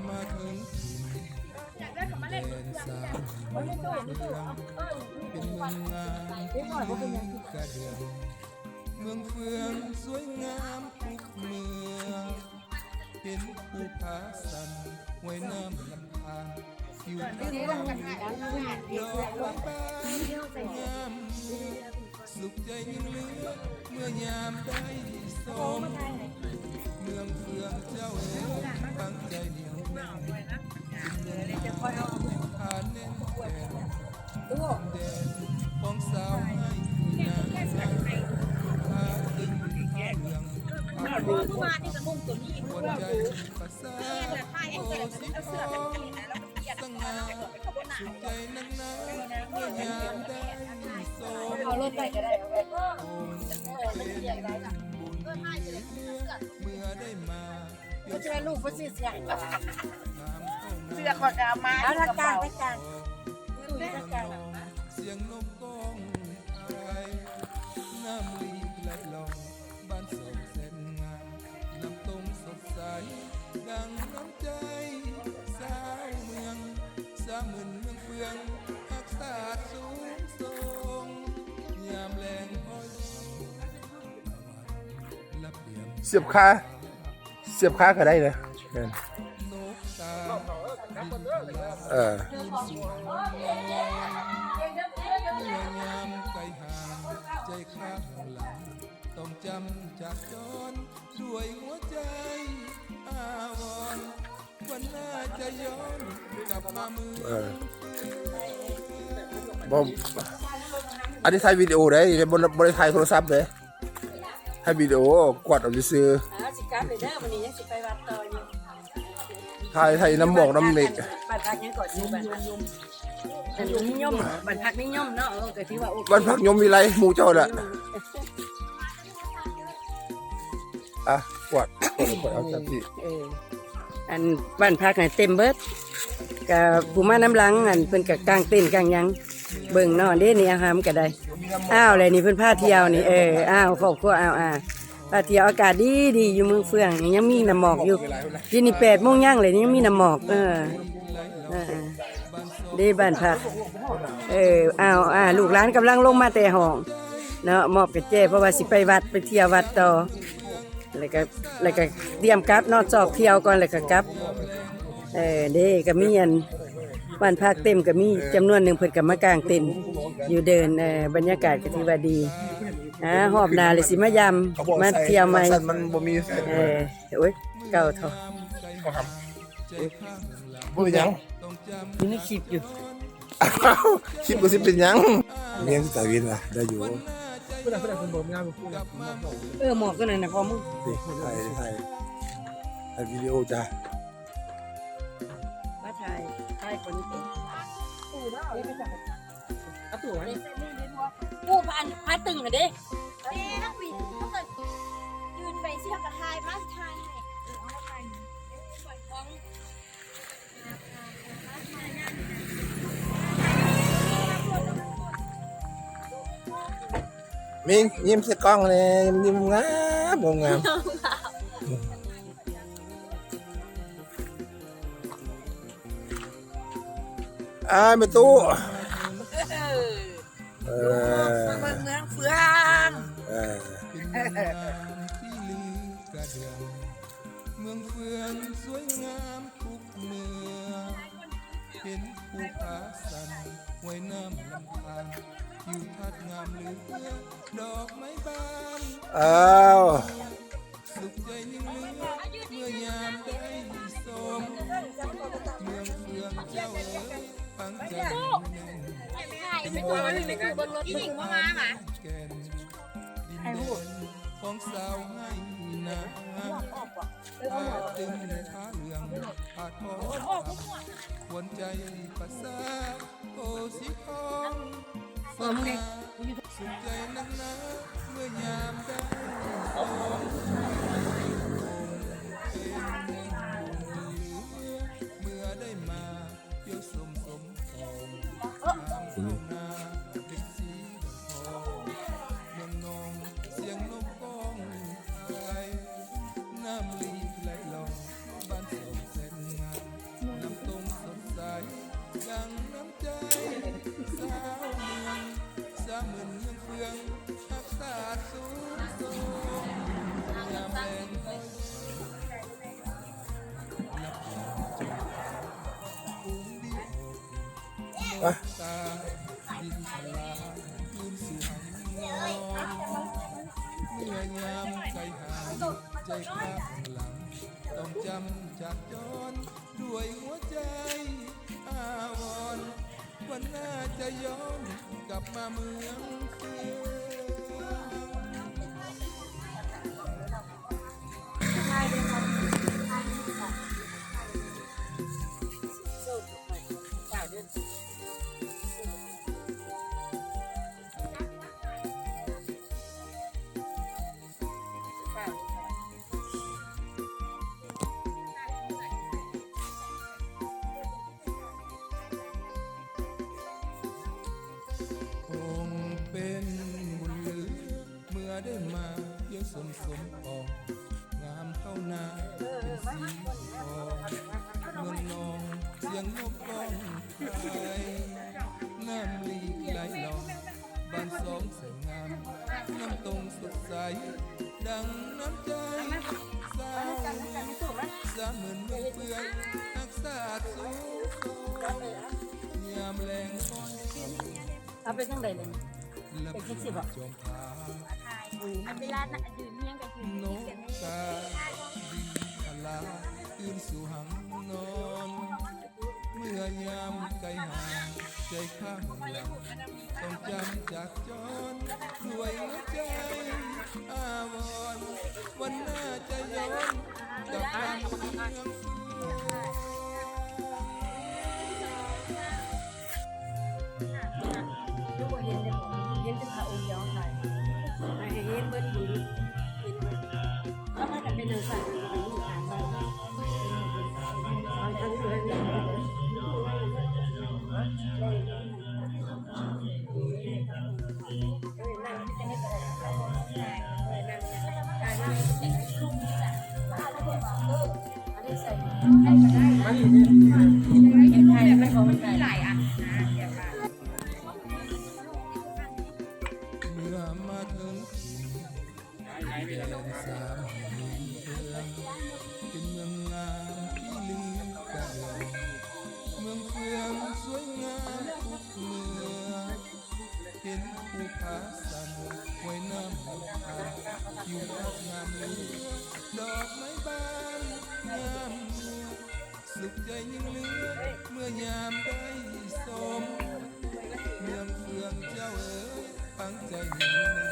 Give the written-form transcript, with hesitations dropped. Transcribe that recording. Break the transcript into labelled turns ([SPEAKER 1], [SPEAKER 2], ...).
[SPEAKER 1] มาถึงแดนสามเป็นเมืองงามกระเดืองเมืองเฟืองสวยงามทุกเมืองเห็นภูผาสันห้วยน้ำลำธารอยู่ท่ามกลางดอกไม้บานงามสุขใจยิ่งเหลือเมื่อยามได้สมเมืองเฟืองเจ้าเอ๋ยตั้งใจเหนียวแน่นผ่านเน้นแก่นแดนของสาวให้นางพาตึงพาเมืองพาดูหัวใจประสาโอสิทองสง่าสุขใจนักหนาเมื่อยามได้สม
[SPEAKER 2] เอารถไปก็ได้
[SPEAKER 1] เมื่อได้มา
[SPEAKER 2] ก็จะลูกก็ซื้อเสียง
[SPEAKER 1] เสื้
[SPEAKER 2] อขอดามาแล้วละกันละกัน
[SPEAKER 1] เสียงนกก้องอะไรน้ำลีไหลลองบ้านสมเส้นงามลำตรงสดใสดังน้ำใจสาวเมืองสามื่นเมืองเฟืองอักษาสูงส่งยามแรงห้อยรับเปี่ยม
[SPEAKER 3] เสียบค้าก็ได้เลย
[SPEAKER 1] นกตา
[SPEAKER 3] เออ
[SPEAKER 1] ยามไกลห่างใจข้างหลังต้องจำจากจรด้วยหัวใจอาวรวันหน้าจะย้อนกลับมาเมือง
[SPEAKER 3] บ่อันนี้ถ่ายวิดีโอได้บริถ่ายโทรศัพท์เลยให้วิดีโอกดเอาไปซื้อ
[SPEAKER 2] สิกลับเลยเด้อวันนี้ยังสิไปวัดต่ออยู่
[SPEAKER 3] ถ่ายน้ำหมอกน้ำเหล็ก
[SPEAKER 2] บ้านพักยังก่อนอยู่บ้านอันนี้นิยมบ้านพักนิยมเนาะก็ที่ว่า
[SPEAKER 3] บ้านพักยมมีไรหมู่เจ้าน่ะกดเอาจับที่
[SPEAKER 2] อันบ้านพักเต็มเบิดกับผู้มาน้ำลังอันเพิ่นกับกลางเต้นกลางยังเบิ่งเนาะเด้นี่อาหารก็ได้อ้าวอะไรนี่เพิ่นพาเที่ยวนี่อ้าวครอบครัวพาเที่ยวอากาศดีอยู่เมืองเฟืองยังมีน้ำหมอกอยู่ที่นี่8 โมงย่างเลยยังมีน้ำหมอกเด้บ้านพักอ้าวลูกหลานกำลังลงมาแต่ห้องเนาะมอบกับเจ้เพราะว่าสิไปวัดไปเที่ยววัดต่อแล้วก็เตรียมกลับนอกจอกเที่ยวก่อนแล้วก็กลับเด้ก็มีอันบ้านพักเต็มก็มีจำนวนหนึ่งเพิ่นก็มากางเต็นท์อยู่เดินบรรยากาศก็ถือว่าดีหอบนาเลยสิมายำมาเที่ยวใหม่
[SPEAKER 3] มันบ่มี
[SPEAKER 2] โอ้ยเก่าเถอะ
[SPEAKER 3] บ่เป็นหยัง
[SPEAKER 2] นี่คลิปอยู่
[SPEAKER 3] คลิปบ่สิเป็นหยังเลี้ยงสายวินล่ะได้อยู่
[SPEAKER 2] หมอกก็นั่นน่ะพอมึง
[SPEAKER 3] ถ่ายวิดีโอจ้ะ
[SPEAKER 2] มาถ่ายคนนี้เป็นตู่เนาะตู่ไว้ตู่พันตึงอ่ะเด้
[SPEAKER 4] นักบินเขาเกิดยืนไปเชี่ยวกับทายมาทายให้เอาไปปล่อยของ
[SPEAKER 3] มิงยิ้มใส่กล้องเลยยิ้มงามไปตู้
[SPEAKER 2] เมืองเฟือง
[SPEAKER 1] ที่ลือกระเดืองเมืองเฟืองสวยงามทุกเมืองเห็นภูผาสันห้วยน้ำลำธารทิวทัศน์งามเหลือดอกไม้บานสุขใจยิ่งเหลือเมื่อยามได้สมเมืองเฟืองเจ้าเอ๋ยตั้งใจ
[SPEAKER 4] ไม่ตัวมันไม่คือบนรถที่หญิงมาหมา
[SPEAKER 1] แก่นดินแดนของสาวให้นาพาตึงพาเหลืองพาทองควรใจภาษาโอสีทองสมสุขใจนักหนาเมื่อยามได้สมเมื่อได้มาเที่ยวสมทองทางนาเด็กสีทองเมืองนองเสียงนกก้องอะไรน้ำลีไหลลอง
[SPEAKER 3] ไป
[SPEAKER 1] ตาดินทลาคืนสู่หังนอนเมื่อยามใจหายใจข้างหลังต้องจำจากจรด้วยหัวใจอาวรณ์วันหน้าจะย้อนกลับมาเมืองเฟือง คงเป็นบุญเหลือเมื่อได้มาเยี่ยมสมปองงามเข้าหน้าเป็นสีทองเมืองนองเสียงนกก้องไทยน้ำลีไหลลองบ้านสองแสงงามน้ำตรงสดใสดังน้ำใจสาวเมืองสามหมื่นเมืองเปื่อยนักศาสตร์สูงยามแรงก้อนสอง
[SPEAKER 2] เอาไปทั้งใดเลย
[SPEAKER 1] และผู้จอมพา
[SPEAKER 4] มันเวลายืนเฮียงกับยืน
[SPEAKER 1] นกกาบินทลาคืนสู่หังนอน เมื่อยามไกลห่างใจข้างหลังต้องจำจากจรด้วยหัวใจอาวรณ์วันหน้าจะย้อนกลับมาเมืองเฟือง
[SPEAKER 2] ลูกเห็นแต่เห็นแต่พระองค์เดียวใส่ให้เห็นเบิดบุญเห็นเบิดแล้วมันก็เป็นเรื่องสั่นเป็นลูกอ่านไปเอาทั้งเลยหลายอันนะเดี๋ยวค่ะ
[SPEAKER 1] เมื่อมาถึงแดนสามแห่งเมืองเป็นเมืองงามที่ลือกระเดองเมืองเฟืองสวยงามทุกเมืองเห็นภูผาสันไว้น้ำลำธารทิวทัศน์งามเลือดอกไม้บานงามเมืองสุขใจยิ่งเหลือเมื่อยามได้สมเมืองเฟืองเจ้าเอ๋ยฟังใจเหนียวแน่